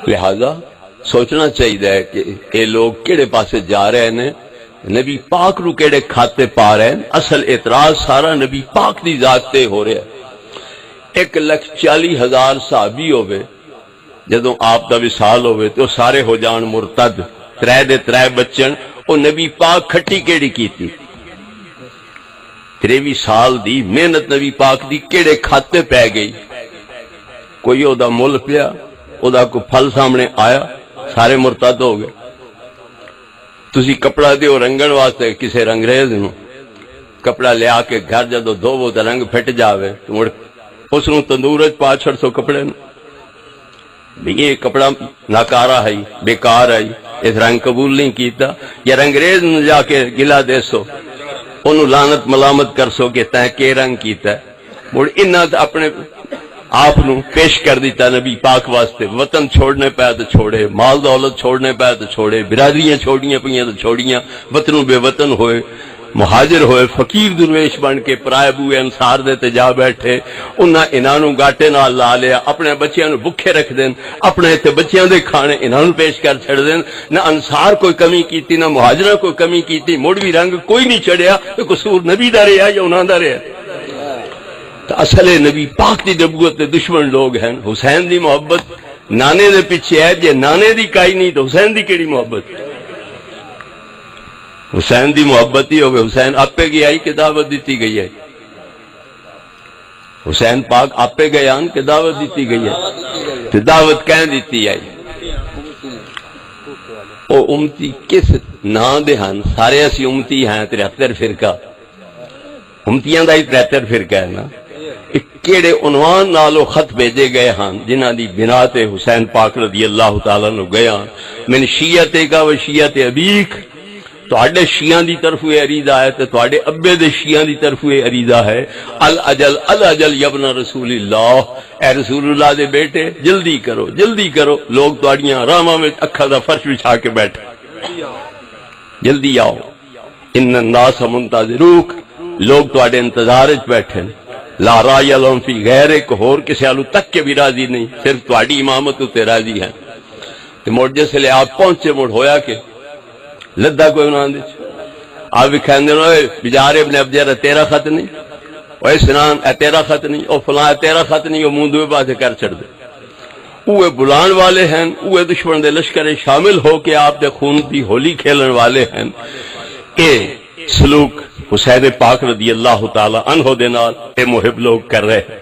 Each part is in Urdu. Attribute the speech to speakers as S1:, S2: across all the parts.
S1: لہذا سوچنا چاہیے کہ یہ لوگ کہڑے پاسے جا رہے ہیں، نبی پاک نو کہڑے کھاتے پا رہے ہیں۔ اصل اعتراض سارا نبی پاک دی ذات تے ہو رہا ہے۔ 1,40,000 صحابی ہوئے جدوں آپ دا وصال ہوئے تو سارے ہو جان مرتد، ترے دے ترے بچن، او نبی پاک کھٹی کیڑی کیتی؟ 23 سال دی محنت نبی پاک دی کیڑے کھاتے پہ گئی؟ کوئی او دا مل پیا، او دا کوئی پھل سامنے آیا؟ سارے مرتد ہو گئے۔ تسی کپڑا دیو رنگن واسطے کسے رنگریز نو، کپڑا لیا کے گھر جدو دھوو تے رنگ پھٹ جاوے تو مڑ اس نو تندور وچ پا چھڑ سو کپڑے نو، بھی یہ کپڑا ناکارا ہے، بیکار ہے، اس رنگ قبول نہیں کیتا، یا رنگریز نو جا کے گلا دے سو، انہوں لعنت ملامت کر سو کہ تیں کے رنگ کیتا ہے۔ مڑ انہاں اپنے آپ نو پیش کر دیتا نبی پاک واسطے، وطن چھوڑنے پہ تو چھوڑے، مال دولت چھوڑنے پہ تو چھوڑے، برادریاں چھوڑیاں پئیاں تو چھوڑیاں، وطنوں بے وطن ہوئے، مہاجر ہوئے، فقیر درویش بن کے پرائے بوئے انصار دے تے جا بیٹھے، انہاں انہاں نو گاٹے نال لا لیا، اپنے بچیاں نو بکھے رکھ دین، اپنے تے بچیاں دے کھانے انہاں نو پیش کر چھڑ دین، نہ انصار کوئی کمی کیتی نہ مہاجرہ کوئی کمی کیتی، مڑ بھی رنگ کوئی نہیں چڑھیا، تو قصور نبی دا رہا یا انہاں دا رہا؟ تو اصل نبی پاک دی نبوت دے دشمن لوگ ہیں۔ حسین دی محبت نانے دے پیچھے ہے، جے نانے دی کائی نہیں تو حسین دی کیڑی محبت؟ حسین دی محبت ہی ہوگی، حسین آپے گئی آئی کہ دعوت دیتی گئی ہے؟ حسین پاک آپے گئے آن کہ دعوت دیتی گئی ہے؟ تو دعوت کہیں دیتی آئی؟ او امتی کس نا دے ہن؟ سارے اسی امتی ہیں 73 فرقہ، امتیاں دا ہی 73 فرقہ ہے نا۔ کیڑے عنوان نالو خط بھیجے گئے ہن جنہاں دی بنا تے حسین پاک رضی اللہ تعالیٰ نو گیا من شیعت کا و شیعت ابیک، تواڈے شیعہ دی طرف یہ عریضہ ہے تے تواڈے ابے دے شیعہ دی طرف یہ عریضہ ہے، الاجل الاجل یبن رسول اللہ، اے رسول اللہ دے بیٹے جلدی کرو جلدی کرو، لوگ تواڈیاں راہاں وچ اکھاں دا فرش بچھا کے بیٹھے، جلدی آؤ، ان الناس منتظروک، لوگ تواڈے انتظار وچ بیٹھے، لا رائے لهم فی غیرک، ہور کسی آلو تک کے بھی راضی نہیں، صرف تواڈی امامت تے راضی ہیں۔ تے مڑ جس لے آپ پہنچے مڑ ہویا کہ لدہ کوئی انہاں دے آپ بھی کہندے ہوئے بجار ابن ابجر تیرا خط نہیں، اوے سنان اے تیرا خط نہیں، او فلاں تیرا خط نہیں، او منہ دوے پاسے کر چھڑ دے۔ اوے بلان والے ہیں، اوے دشمن دے لشکر شامل ہو کے آپ دے خون دی ہولی کھیلن والے ہیں۔ اے سلوک حسین پاک رضی اللہ تعالی عنہ دے نال اے محب لوگ کر رہے ہیں۔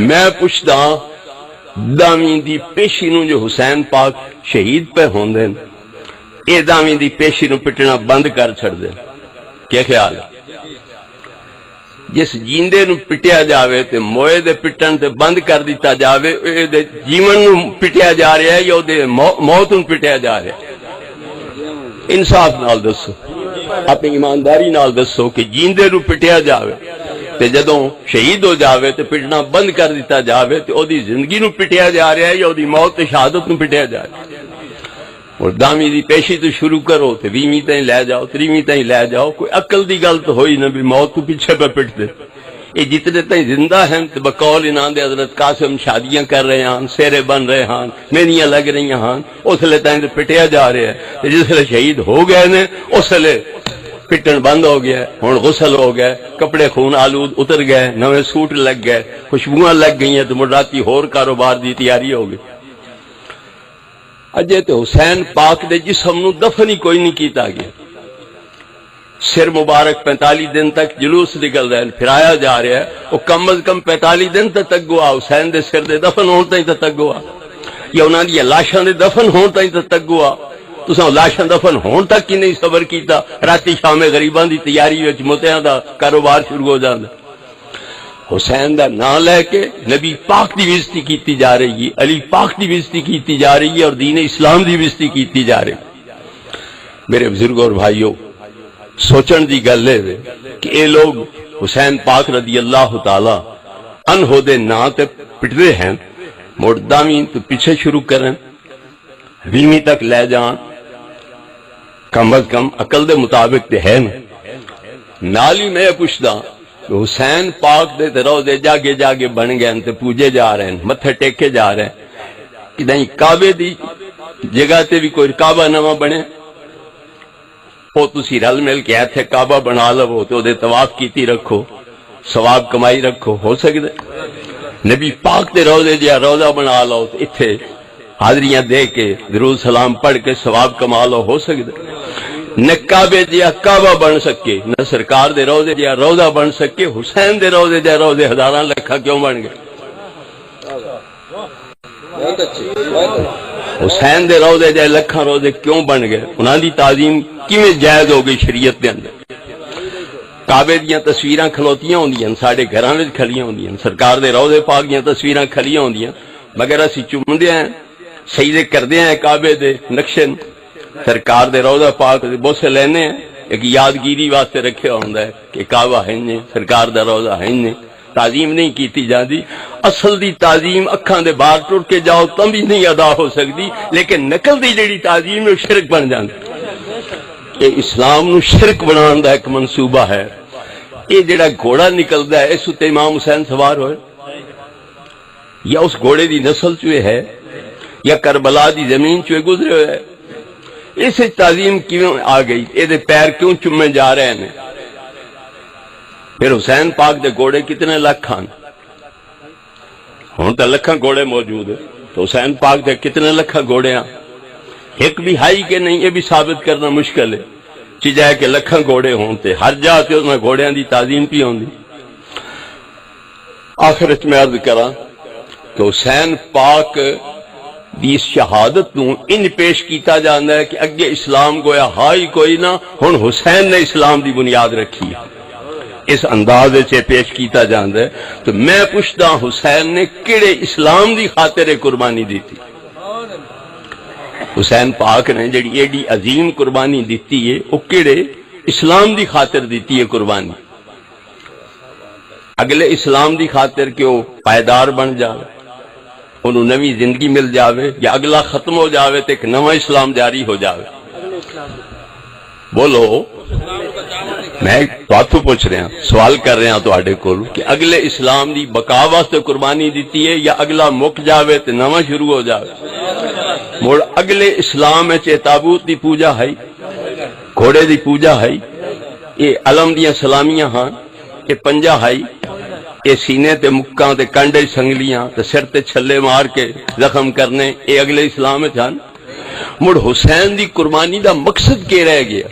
S1: میں پوچھدا داویں دی پیشی نو جو حسین پاک شہید پہ ہوندے اے داویں دی پیشی نو پٹنا بند کر چھڑ دے، کیا خیال ہے؟ جس جیندے نو پٹیا جاوے تے موئے دے پٹن تے بند کر دیتا جاوے، اے دے جیون نو پٹیا جا رہا ہے یا دے موت نو پٹیا جا رہا ہے؟ انصاف نال دسو، اپنی ایمانداری نال دسو کہ جیندے نو پٹیا جاوے تے جدوں شہید ہو جاوے تے پٹنا بند کر دیتا جاوے تے او دی زندگی نو پٹیا جا رہا ہے یا او دی موت تے شہادت نو پٹیا جا رہا ہے؟ اور دامی دی پیشی تو شروع کرو تے 20ویں تائیں لے جاؤ، 30ویں تائیں لے جاؤ، کوئی عقل دی گل تو ہوئی نہ بھی موت تو پیچھے پہ پٹ دے۔ یہ جتنے تائیں زندہ ہیں تے بقول انہاں دے حضرت قاسم شادیاں کر رہے ہیں، سیرے بن رہے ہیں، مہندیاں لگ رہی ہیں، اس لئے تائیں تے پٹیا جا رہے ہیں، تے جس لئے شہید ہو گئے نے اس لئے پٹن بند ہو گیا، ہن غسل ہو گئے، کپڑے خون آلود اتر گئے، نویں سوٹ لگ گئے، خوشبوئاں لگ گئی ہیں، تو مراتی ہور کاروبار دی تیاری ہو گئی۔ اجے تے حسین پاک دے جسم نو دفن ہی کوئی نہیں کیتا گیا، سر مبارک 45 دن تک جلوس نکل رہے ہیں، پھرایا جا رہا ہے، وہ کم از کم 45 دن تک گوا حسین دے سر دے دفن ہون تائیں تک گوا، یا انہاں دی لاشاں دے دفن ہون تائیں تک گوا، تساں لاشاں دفن ہون تک ہی نہیں صبر کیتا، راتی شام غریباں دی تیاری وچ متیاں دا کاروبار شروع ہو جاندا۔ حسین دا نام لے کے نبی پاک دی بےزتی کیتی جا رہی ہے، علی پاک دی بےزتی کیتی جا رہی ہے، اور دین اسلام دی بےزتی کیتی جا رہی ہے۔ میرے بزرگوں اور بھائیوں، سوچن دی گل ہے کہ اے لوگ حسین پاک رضی اللہ تعالی عنہ دے نا تے پٹدے ہیں، مرداویں تو پیچھے شروع کریں، 20ویں تک لے جان، کم از کم عقل دے مطابق تے ہے نا۔ نالی میں پوچھدا حسین پاک دے روضے جاگے جاگے بن گئے تے پوجے جا رہے ہیں، متھے ٹیکے جا رہے ہیں، کہ نہیں کعبے دی جگہ تے بھی کوئی کعبہ نواں بنے وہ تسی رل مل کے ایتھے کعبہ بنا لو تو دے طواف کیتی رکھو ثواب کمائی رکھو ہو سکتا نبی پاک دے روضے جہاں روضہ بنا لو تو اتھے حاضریاں دے کے درود سلام پڑھ کے ثواب کما لو ہو سکتا نہ کعبے جہاں کعبہ بن سکے نہ سرکار دے روضے جہاں روضہ بن سکے حسین دے روضے جہاں روضے ہزاراں لکھا کیوں بن گئے حسین دے روضے جائے لکھاں روضے کیوں بن گئے انہاں دی تعظیم کیویں جائز ہو گئی شریعت دے اندر کعبے دیاں تصویراں کھلوتیاں ہوندیاں ساڈے گھراں وچ کھڑیاں ہوندیاں سرکار دے روضے پاک دیاں تصویراں کھڑیاں ہوندیاں مگر اسی چومدے ہیں سجدے کردے ہیں کعبے دے نقشے سرکار دے روضہ پاک دے بوسے لینے ہیں ایک یادگیری واسطے رکھے ہوندا ہے کہ کعبہ ہے نے سرکار دا روضہ ہے نے تعظیم نہیں کیتی جاندی اصل دی تعظیم اکھاں دے باہر ٹر کے جاؤ تم بھی نہیں ادا ہو سکتی لیکن نقل دی جڑی تعظیم ہے شرک بن جاندی یہ اسلام نو شرک بنان دا ایک منصوبہ ہے یہ جڑا گھوڑا نکلدا ہے اس تے امام حسین سوار ہوئے یا اس گھوڑے دی نسل چوئے ہے یا کربلا دی زمین چوئے گزرے ہوئے ہے اس تعظیم کیوں آ گئی یہ دے پیر کیوں چمے جا رہے ہیں پھر حسین پاک دے گھوڑے کتنے لاکھ ہیں ہوں تو لکھاں گھوڑے موجود ہیں تو حسین پاک دے کتنے لکھاں گھوڑے ہیں ایک بھی ہائی کہ نہیں یہ بھی ثابت کرنا مشکل ہے چیزیں کہ لکھاں گھوڑے ہوں تے ہر جا تے اس میں گھوڑیاں دی تعظیم پی ہوندی آخرت میں عرض کراں کہ حسین پاک دی شہادت نو ان پیش کیتا جاندا ہے کہ اگے اسلام گویا ہائی کوئی نہ ہن حسین نے اسلام دی بنیاد رکھی ہے اس انداز سے پیش کیتا جاندا ہے تو میں پوچھتا حسین نے کیڑے اسلام دی خاطر قربانی دی تھی حسین پاک نے جڑی ایڈی عظیم قربانی دیتی ہے وہ کیڑے اسلام دی خاطر دیتی ہے قربانی اگلے اسلام دی خاطر کہ وہ پائیدار بن جائے انہوں نوی زندگی مل جاوے یا اگلا ختم ہو جاوے تو ایک نواں اسلام جاری ہو جاوے بولو میں باتوں پوچھ رہا ہوں سوال کر رہا ہوں تو کول کہ اگلے اسلام دی بقا واسطے قربانی دیتی ہے یا اگلا مک جاوے تو نواں شروع ہو جاوے مڑ اگلے اسلام ہے تابوت دی پوجا ہے گھوڑے دی پوجا ہے یہ علم دیاں سلامیاں ہاں یہ پنجا ہے یہ سینے تے مکاں تے کنڈے سنگلیاں تے سر تے چھلے مار کے زخم کرنے یہ اگلے اسلام ہے جان مڑ حسین دی قربانی دا مقصد کیا رہ گیا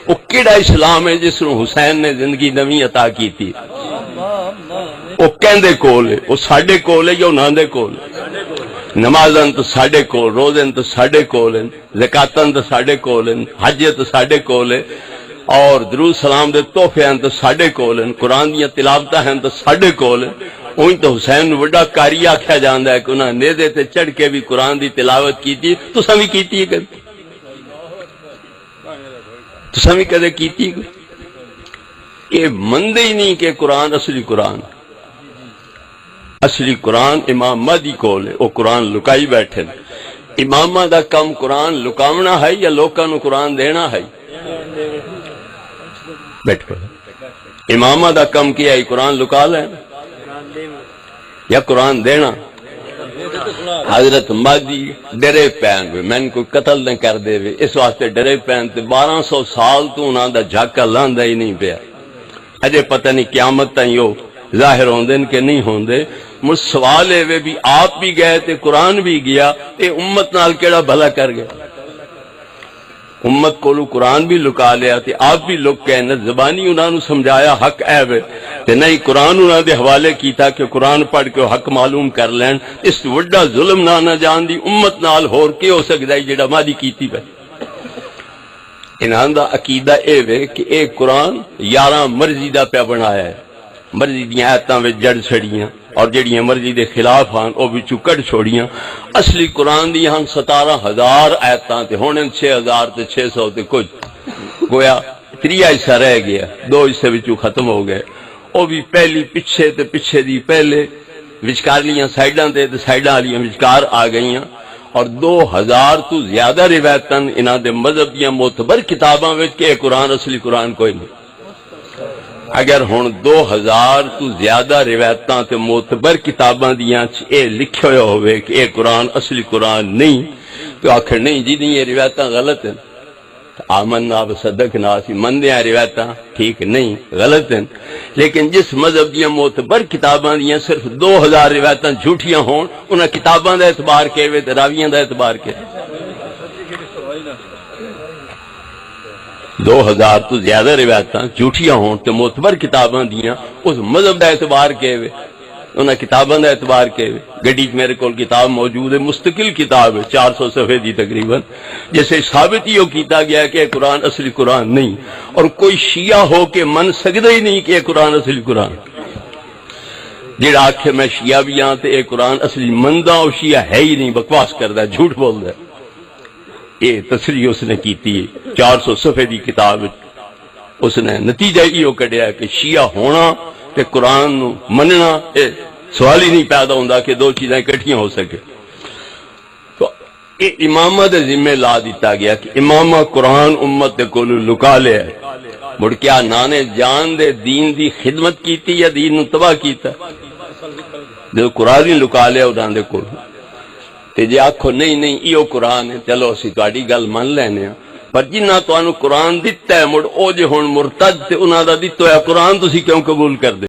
S1: وہ کیڑا اسلام ہے جس نو حسین نے زندگی نویں عطا کی تھی وہ کہندے کول ہے وہ ساڈے کول ہے یا انہاں دے کول نمازاں تو ساڈے کول روزے تو ساڈے کول ہیں زکاتاں تو ساڈے کول ہیں حج تو ساڈے کول ہے اور درود سلام دے تحفے ہیں تو ساڈے کول ہیں قرآن دیاں تلاوتاں ہیں تو ساڈے کول ہیں اوہی تو حسین نو بڑا کاری آکھیا جاندا ہے کہ انہاں نیزے تے چڑھ کے بھی قرآن دی تلاوت کیتی تساں بھی کیتی ہے کدی تساں بھی کدے کیتی یہ مندے ہی نہیں کہ قرآن اصلی قرآن امام مہدی کول ہے وہ قرآن لکائی بیٹھے امامہ دا کم قرآن لکاونا ہے یا لوکاں نو قرآن دینا ہے بیٹھو امامہ دا کم کیا ہے قرآن لکا لینا یا قرآن دینا حضرت مہدی ڈرے پین میں ان کو قتل نہ کر دے اس واسطے ڈرے پین تے 1200 سال تو انہاں دا جھاکا لاندا ہی نہیں پیا اجے پتہ نہیں قیامت تائیں یو ظاہر ہوندے کہ نہیں ہوندے مجھ سوال ہے بھی آپ بھی گئے تے قرآن بھی گیا اے امت نال کیڑا بھلا کر گئے امت کو قرآن بھی لکا لیا تے آپ بھی لک گئے نہ زبانی انہاں نو سمجھایا حق ہے تے نہیں قرآن انہاں دے حوالے کیتا کہ قرآن پڑھ کے حق معلوم کر لین اس وڈا ظلم نہ جان دی امت نال ہور کی ہو سکدا ہے جڑا مادی کیتی پے انہاں دا عقیدہ اے وے کہ اے قرآن 11 مرضی دا پیا بنایا ہے مرضی دیاں آیتاں وچ جڑ چھڑیاں اور جڑیاں مرضی دے خلاف ہن او وچوں کڈ چھوڑیاں اصلی قرآن دی ہن 17,000 آیتاں تے ہن 6,000 تے 600 تے کچھ گویا 3 حصہ رہ گیا 2 حصے وچوں ختم ہو گئے او بھی پہلی پیچھے تے پیچھے دی پہلے وچکارلیاں سائیڈاں تے سائیڈاں والیاں وچکار آ گئیاں اور 2000 تو زیادہ روایتاں انہاں دے مذہب دیاں معتبر کتاباں وچ کہ قرآن اصلی قرآن کوئی نہیں اگر ہن 2000 تو زیادہ روایتاں تے معتبر کتاباں دیاں اے لکھیا ہویا ہوئے کہ اے قرآن اصلی قرآن نہیں، تو آخر نہیں جی نہیں یہ روایتاں غلط ہیں، آمنا وصدقنا سی مندے ہیں روایتاں ٹھیک نہیں غلط ہیں، لیکن جس مذہب دیاں معتبر کتاباں دیاں صرف 2000 روایتاں جھوٹیاں ہون، انہاں کتاباں دا اعتبار کیوے تے راویاں دا اعتبار کیوے؟ 2000 تو زیادہ روایتاں جھوٹیاں ہون تے معتبر کتاباں دیاں اس مذہب دا اعتبار کیوے؟ انہاں کتاباں دا اعتبار کیوے؟ گڈی میرے کول کتاب موجود ہے، مستقل کتاب ہے 400 صفحے دی تقریباً، جسے ثابت ہی کیتا گیا کہ قرآن اصلی قرآن نہیں، اور کوئی شیعہ ہو کے من سکدا ہی نہیں کہ یہ قرآن اصلی قرآن، جڑا آکھے میں شیعہ بھی ہاں تے یہ قرآن اصلی مندا او شیعہ ہے ہی نہیں، بکواس کردا ہے، جھوٹ بولدا ہے۔ یہ تصریح اس نے کیتی ہے 400 صفحے دی کتاب، اس نے نتیجہ یہ کڈیا کہ شیعہ ہونا تے قرآن نو مننا سوال ہی نہیں پیدا ہوندا کہ دو چیزیں اکٹھیاں ہو سکے۔ تو یہ امامہ دے ذمہ لا دیتا گیا کہ امامہ قرآن امت دے کولو لکا لیا ہے، مڑ کیا نانے جان دے دین دی خدمت کیتی یا دین نو تباہ کیتا؟ جو قرآن ہی لکا لیا انہاں دے کولو، تے جے آکھو نہیں نہیں ایو قرآن ہے، چلو اسی تہاڈی گل من لینے ہاں، پر جنہاں تانوں قرآن دتا ہے مڑ او جے ہن مرتد تے انہاں دا دتا ہویا قرآن تسی کیوں قبول کر دے؟